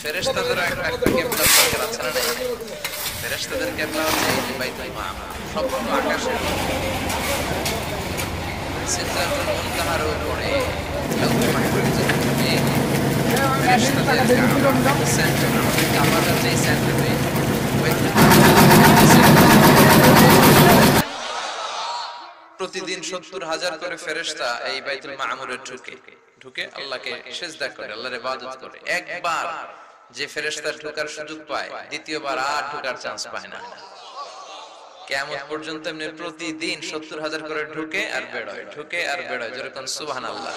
ফেরেশতাদের একটা কিবলা দরকার আছে না? ফেরেশতাদের কিবলা হচ্ছে এই বাইতুল মামুর, সম্পূর্ণ আকাশের সিদরাতুল মুনতাহার উপরে লাউহে মাহফুজের মধ্যে ফেরেশতাদের কাবা সেন্টার, আমাদের কাবাটা যে সেন্টারে বাইতুল প্রতিদিন 70,000 করে ফেরেশতা এই বাইতুল মামুরে ঢুকে আল্লাহকে সিজদা করে, আল্লাহর ইবাদত করে। একবার যে ফেরেশতা ঢোকার সুযোগ পায়, দ্বিতীয়বার আর ঢোকার চান্স পায় না। কিয়ামত পর্যন্ত এমনি প্রতিদিন 70,000 করে ঢুকে আর বেরোয়, যেরকম সুবহানাল্লাহ।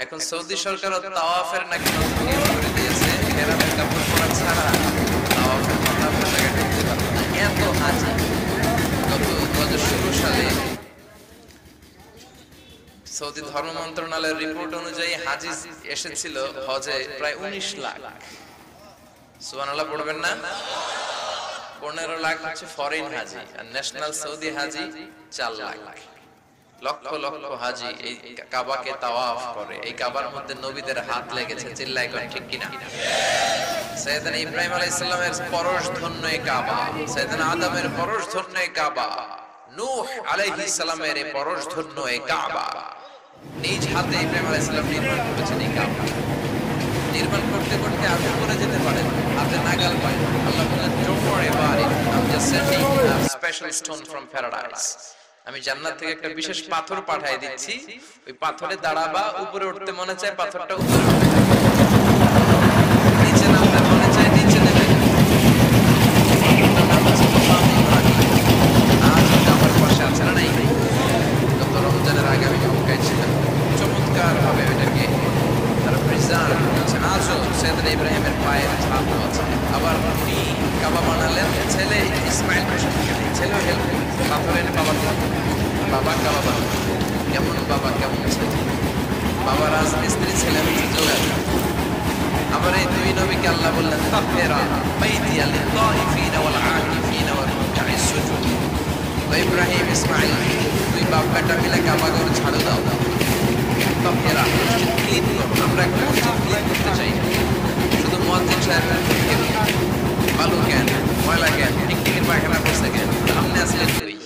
এখন সৌদি সরকার তাওয়াফের নাকি নতুন নিয়ম করে দিয়েছে, ইহরামের কাপড় পরা ছাড়া তাওয়াফের মাথার জায়গায় ঢুকতে পারবে না। এত হাজি গত 2016 সালে সৌদি ধর্ম মন্ত্রণালয়ের রিপোর্ট অনুযায়ী হাজি এসেছিল হজে প্রায় 19 লাখ। সুবহানাল্লাহ পড়বেন না? 15 লাখ হচ্ছে ফরেন হাজি, আর ন্যাশনাল সৌদি হাজি 4 লাখ। লক্ষ লক্ষ হাজি এই কাবাকে তাওয়াফ করে। এই কাবার মধ্যে নবীদের হাত লেগেছে, চিল্লায় কোন ঠিক কিনা? সাইয়েদনা ইব্রাহিম আলাইহিস সালামের পরশধন্য এই কাবা, সাইয়েদনা আদমের পরশধন্য এই কাবা, নূহ আলাইহিস সালামের এই পরশধন্য এই কাবা। নিজ হাতে ইব্রাহিম আলাইহিস সালাম নির্মাণ করেছেন এই কাবা। নির্মাণ করতে করতে আগুন করে যেতে পারে, হাতে নাগাল পায়। আল্লাহ বলেন, don't worry about it, I am just sending a special stone from paradise. আমি জান্নাত থেকে একটা বিশেষ পাথর পাঠিয়ে দিচ্ছি, ওই পাথরে দাঁড়াবা, উপরে উঠতে মনে চায় পাথরটা উপরে উঠতে থাকে, নিচে নামতে মনে চায় নিচে নেমে যায়। আজ আমার পাশে আছে না নাই? গত রমজানের আগে আমি মক্কায় ছিলাম, চমৎকার ভাবে এটাকে তারা প্রিজার্ভ করেছেন। আজও সাইয়েদনা ইব্রাহিমের পায়ের ছাপ আছে। আবার উনি কাবা বানালেন, ছেলে ইসমাইল ছেলেও হেল্প করেছে, পাথর এনে বাবা কাবা বানালেন। কেমন বাবা কেমন ছেলে? বাবা রাজমিস্ত্রি, ছেলে হচ্ছে যোগাযোগ। আবার এই দুই নবীকে আল্লাহ বললেন, তাহহিরা বাইতিয়া লিত-তাইফিনা ওয়াল আকিফিনা ওয়ার রুকআইস সুজুদ। ইব্রাহিম ইসমাইল দুই বাপ বেটা মিলে কাবা ঘর ঝাড়ু দাও। তাহহিরা মসজিদ ক্লিন করো। আমরা একটা মসজিদ ক্লিন করতে চাই, শুধু মুয়াজ্জিন সাহেব বালু কেন, ময়লা কেন, টিকটিকির পায়খানা করছে কেন, সামনে আসলে